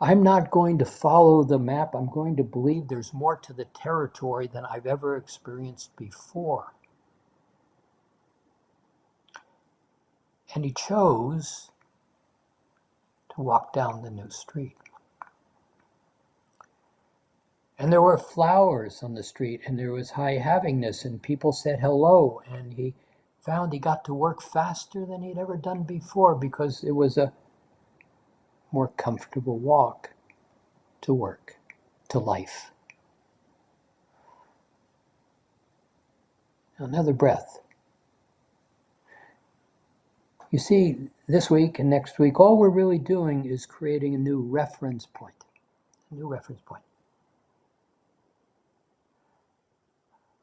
I'm not going to follow the map. I'm going to believe there's more to the territory than I've ever experienced before. And he chose to walk down the new street. And there were flowers on the street, and there was high havingness, and people said hello, and he found he got to work faster than he'd ever done before because it was a more comfortable walk to work, to life. Another breath. You see, this week and next week, all we're really doing is creating a new reference point. A new reference point.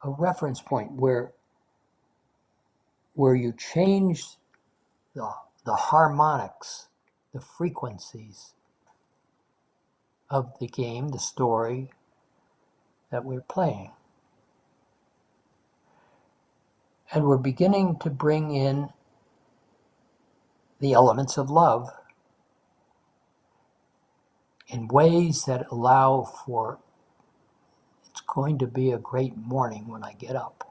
A reference point where you change the harmonics, the frequencies of the game, the story that we're playing. And we're beginning to bring in the elements of love in ways that allow for, it's going to be a great morning when I get up.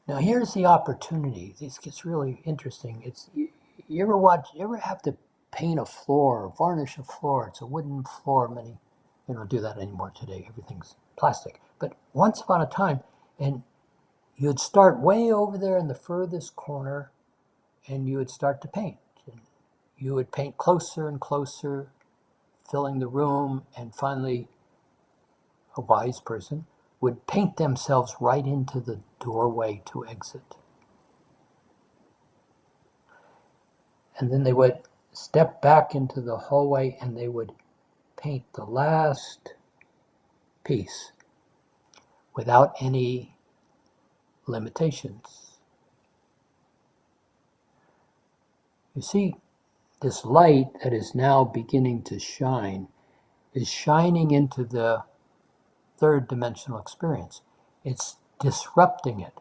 Now here's the opportunity. This gets really interesting. You ever have to paint a floor or varnish a floor? It's a wooden floor. Many don't do that anymore today. Everything's plastic. But once upon a time, and you'd start way over there in the furthest corner, and you would start to paint. And you would paint closer and closer, filling the room, and finally, a wise person would paint themselves right into the doorway to exit. And then they would step back into the hallway and they would paint the last piece without any limitations. You see, this light that is now beginning to shine is shining into the third dimensional experience. It's disrupting it.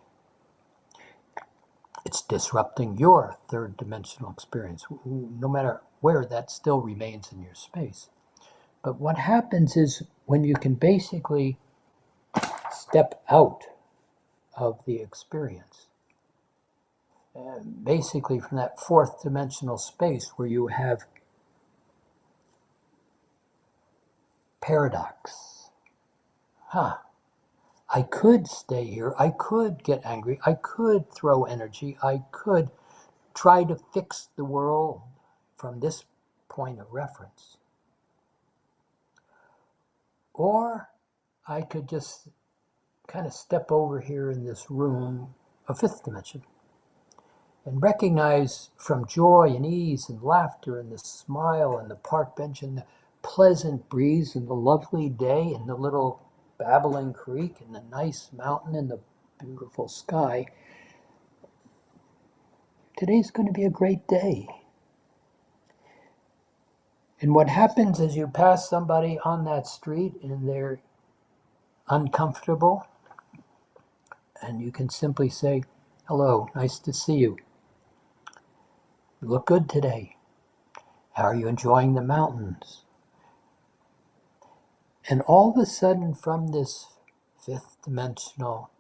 It's disrupting your third dimensional experience. No matter where, that still remains in your space. But what happens is when you can basically step out of the experience, basically from that fourth dimensional space where you have paradox. I could stay here. I could get angry. I could throw energy. I could try to fix the world from this point of reference. Or I could just kind of step over here in this room, a fifth dimension, and recognize from joy and ease and laughter and the smile and the park bench and the pleasant breeze and the lovely day and the little babbling creek and the nice mountain and the beautiful sky. Today's going to be a great day. And what happens is you pass somebody on that street and they're uncomfortable, And you can simply say, hello, nice to see you. You look good today. How are you enjoying the mountains? And all of a sudden, from this fifth dimensional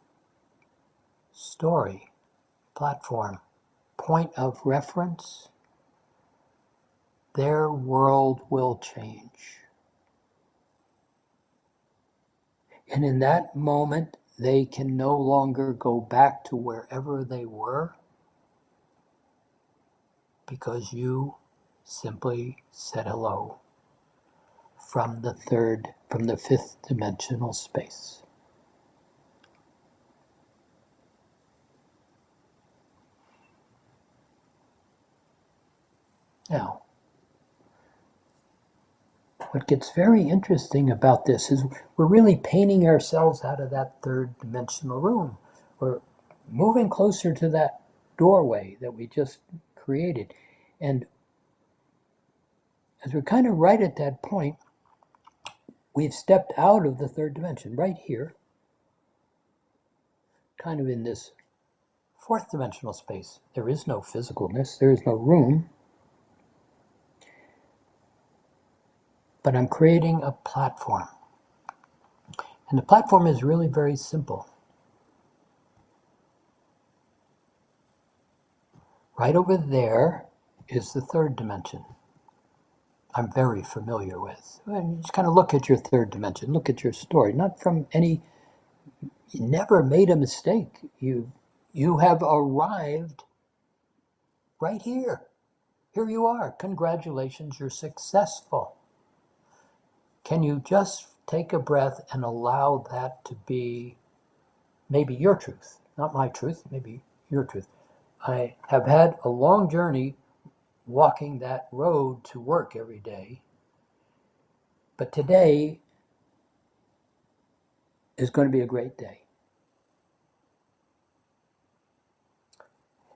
story, platform, point of reference, their world will change. And in that moment, they can no longer go back to wherever they were because you simply said hello from the fifth dimensional space. Now, what gets very interesting about this is we're really painting ourselves out of that third dimensional room. We're moving closer to that doorway that we just created. And as we're kind of right at that point, we've stepped out of the third dimension, right here, kind of in this fourth dimensional space. There is no physicalness, there is no room, but I'm creating a platform. And the platform is really very simple. Right over there is the third dimension I'm very familiar with. And you just kind of look at your third dimension, look at your story, not from any, you never made a mistake. You have arrived right here. Here you are. Congratulations, you're successful. Can you just take a breath and allow that to be maybe your truth, not my truth, maybe your truth. I have had a long journey walking that road to work every day, but today is going to be a great day.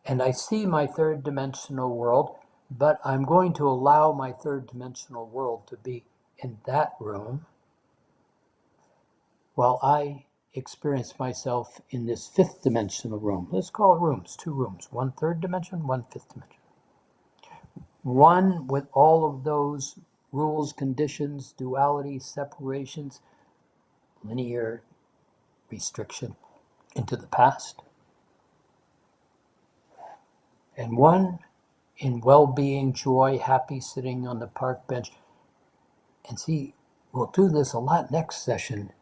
And I see my third dimensional world, but I'm going to allow my third dimensional world to be in that room while I experience myself in this fifth dimensional room. Let's call it rooms, 2 rooms, 1 third dimension, 1 fifth dimension. One with all of those rules, conditions, duality, separations, linear restriction into the past. And one in well-being, joy, happy, sitting on the park bench. And see, we'll do this a lot next session.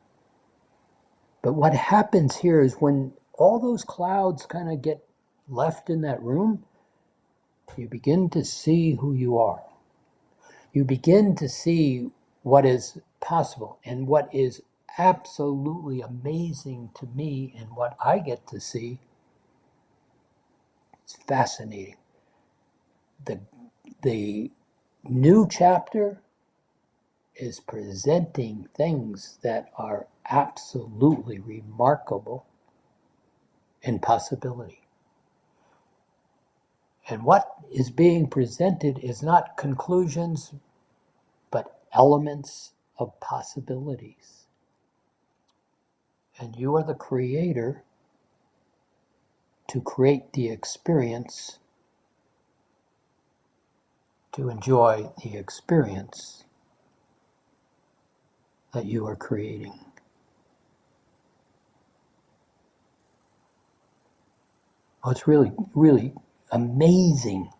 But what happens here is when all those clouds kind of get left in that room, you begin to see who you are. You begin to see what is possible and what is absolutely amazing to me and what I get to see. It's fascinating. The new chapter is presenting things that are absolutely remarkable in possibility. And what is being presented is not conclusions, but elements of possibilities. And you are the creator to create the experience, to enjoy the experience that you are creating. Oh, it's really, really amazing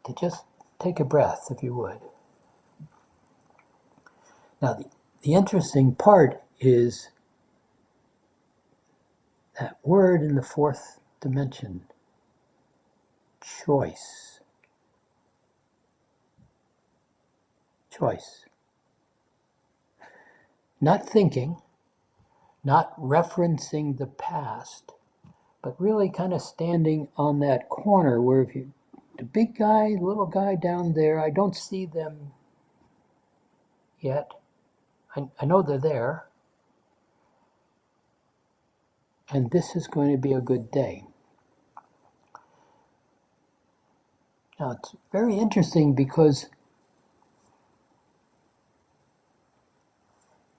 to just take a breath, if you would. Now, the interesting part is that word in the fourth dimension, choice. Choice. Not thinking, not referencing the past, but really kind of standing on that corner where if you, the big guy, little guy down there, I don't see them yet. I know they're there. And this is going to be a good day. Now, it's very interesting because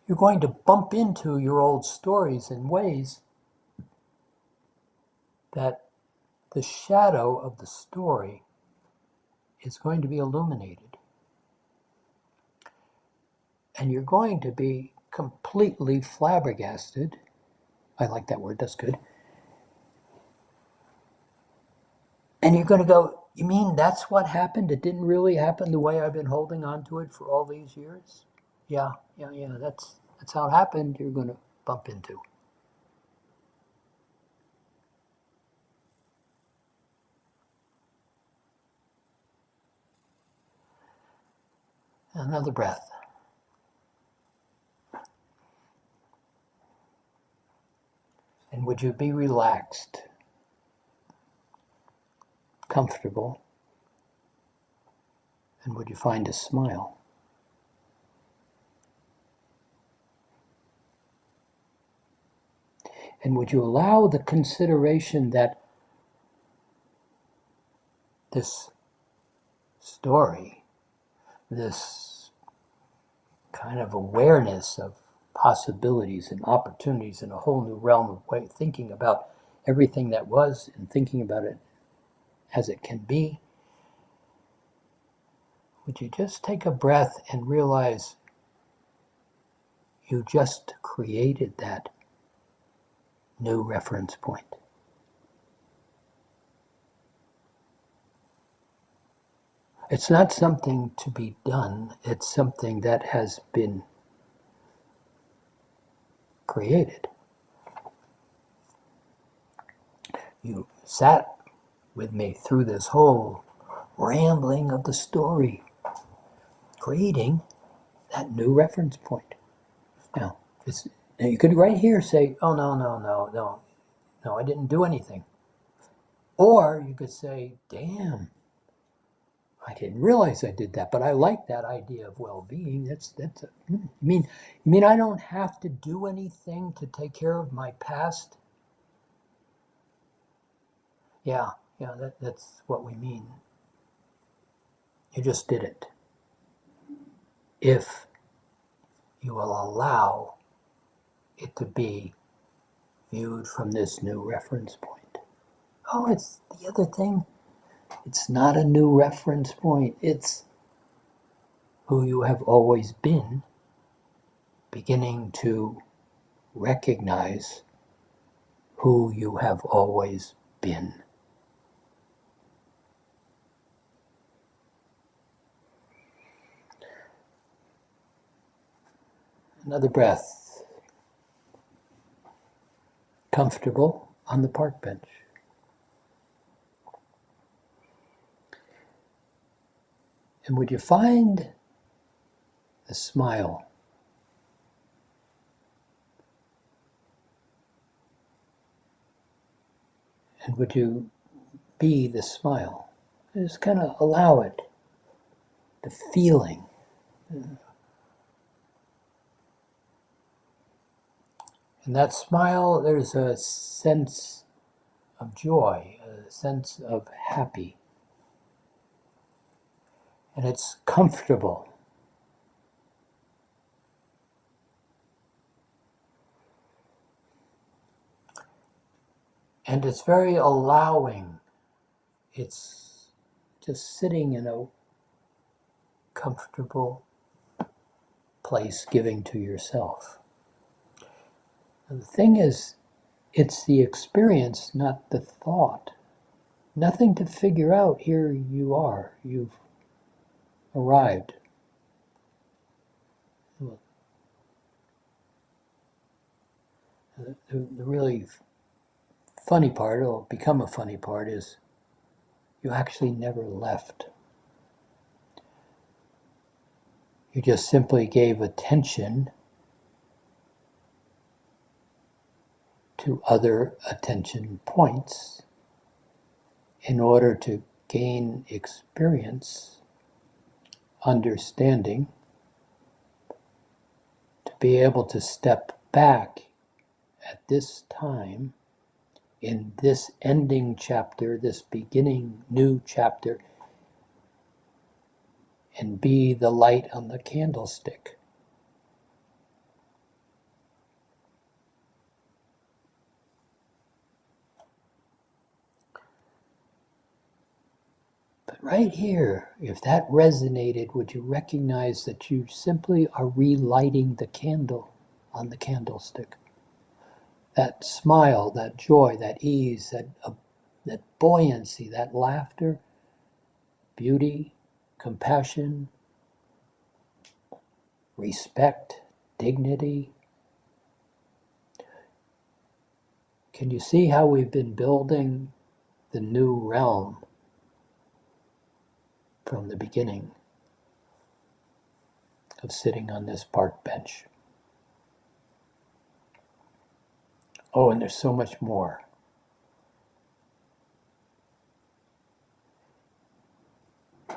you're going to bump into your old stories in ways that the shadow of the story is going to be illuminated. And you're going to be completely flabbergasted. I like that word, that's good. And you're going to go, you mean that's what happened? It didn't really happen the way I've been holding on to it for all these years? Yeah, that's how it happened. You're going to bump into. Another breath. And would you be relaxed, comfortable, and would you find a smile? And would you allow the consideration that this story, this kind of awareness of possibilities and opportunities in a whole new realm of way thinking about everything that was and thinking about it as it can be, would you just take a breath and realize you just created that new reference point? It's not something to be done, it's something that has been created. You sat with me through this whole rambling of the story, creating that new reference point. Now, you could right here say, oh, no, I didn't do anything. Or you could say, damn, I didn't realize I did that, but I like that idea of well-being. You mean I don't have to do anything to take care of my past? Yeah, that's what we mean. You just did it. If you will allow it to be viewed from this new reference point. Oh, it's the other thing. It's not a new reference point. It's who you have always been, beginning to recognize who you have always been. Another breath. Comfortable on the park bench. And would you find a smile? And would you be the smile? Just kind of allow it, the feeling. In that smile, there's a sense of joy, a sense of happy. And it's comfortable. And it's very allowing. It's just sitting in a comfortable place, giving to yourself. And the thing is, it's the experience, not the thought. Nothing to figure out. Here you are. You've arrived. The really funny part, or become a funny part, is you actually never left. You just simply gave attention to other attention points in order to gain experience, understanding, to be able to step back at this time in this ending chapter, this beginning new chapter, and be the light on the candlestick. But right here, if that resonated, would you recognize that you simply are relighting the candle on the candlestick? That smile, that joy, that ease, that buoyancy, that laughter, beauty, compassion, respect, dignity. Can you see how we've been building the new realm from the beginning of sitting on this park bench? Oh, and there's so much more. You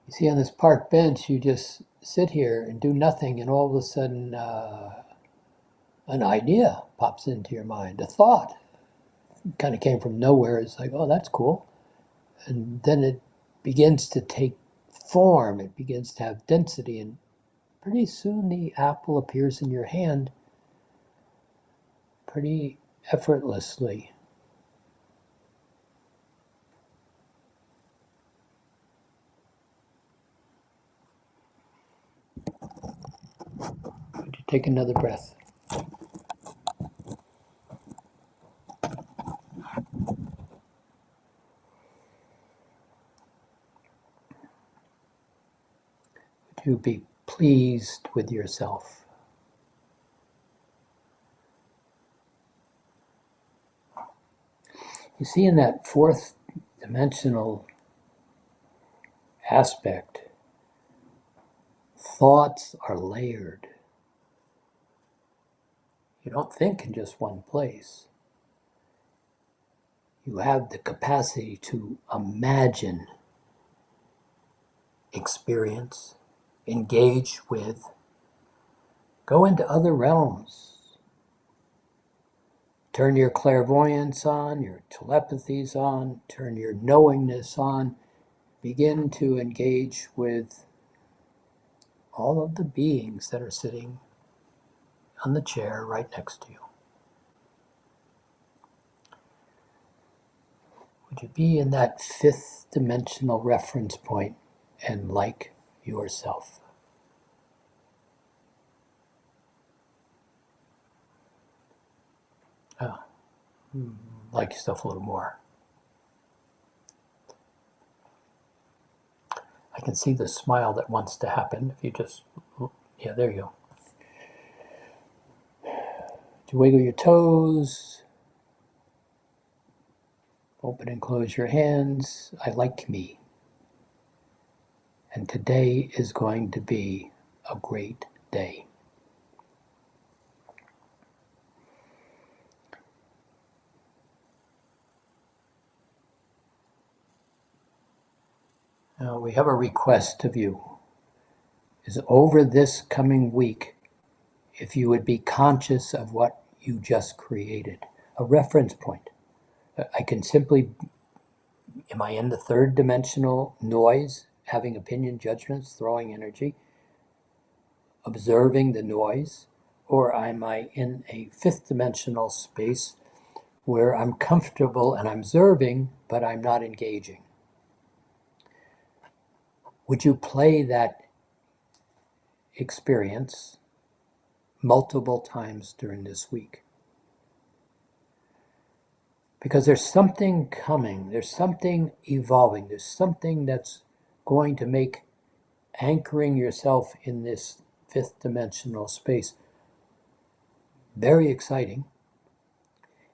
see, on this park bench, you just sit here and do nothing, and all of a sudden, an idea pops into your mind, a thought. It kind of came from nowhere. It's like, oh, that's cool. And then it begins to take form, it begins to have density, and pretty soon the apple appears in your hand pretty effortlessly. Would you take another breath? Would you be pleased with yourself? You see, in that fourth dimensional aspect, thoughts are layered. You don't think in just one place. You have the capacity to imagine, experience, engage with, go into other realms. Turn your clairvoyance on, your telepathies on, turn your knowingness on. Begin to engage with all of the beings that are sitting on the chair right next to you. Would you be in that fifth dimensional reference point and like yourself? Like yourself a little more. I can see the smile that wants to happen if you just, yeah, there you go. To wiggle your toes, open and close your hands. I like me. And today is going to be a great day. Now we have a request of you. Is over this coming week, if you would be conscious of what you just created, a reference point. I can simply, am I in the third dimensional noise, having opinion, judgments, throwing energy, observing the noise, or am I in a fifth dimensional space where I'm comfortable and I'm observing, but I'm not engaging? Would you play that experience multiple times during this week? Because there's something coming, there's something evolving, there's something that's going to make anchoring yourself in this fifth dimensional space very exciting.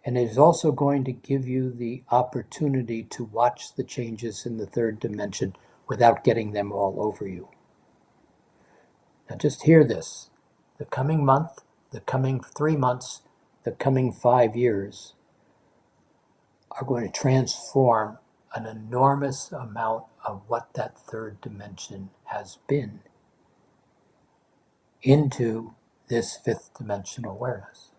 And it is also going to give you the opportunity to watch the changes in the third dimension without getting them all over you. Now just hear this. The coming month, the coming 3 months, the coming 5 years are going to transform an enormous amount of what that third dimension has been into this fifth dimensional awareness.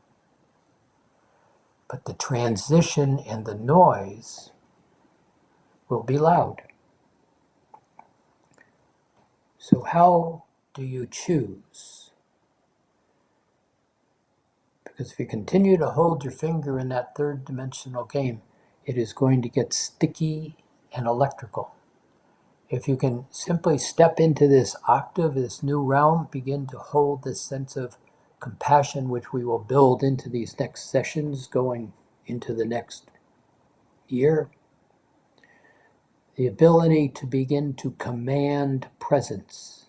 But the transition and the noise will be loud. So how do you choose? Because if you continue to hold your finger in that third dimensional game, it is going to get sticky and electrical. If you can simply step into this octave, this new realm, begin to hold this sense of compassion, which we will build into these next sessions going into the next year. The ability to begin to command presence,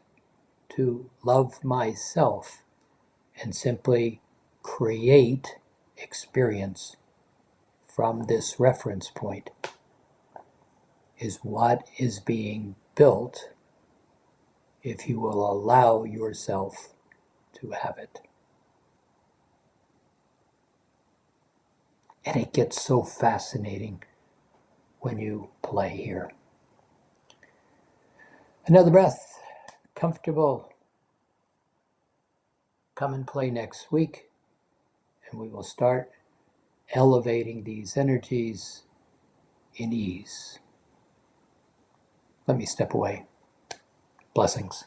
to love myself, and simply create experience from this reference point is what is being built if you will allow yourself to have it. And it gets so fascinating when you play here. Another breath, comfortable. Come and play next week, and we will start elevating these energies in ease. Let me step away. Blessings.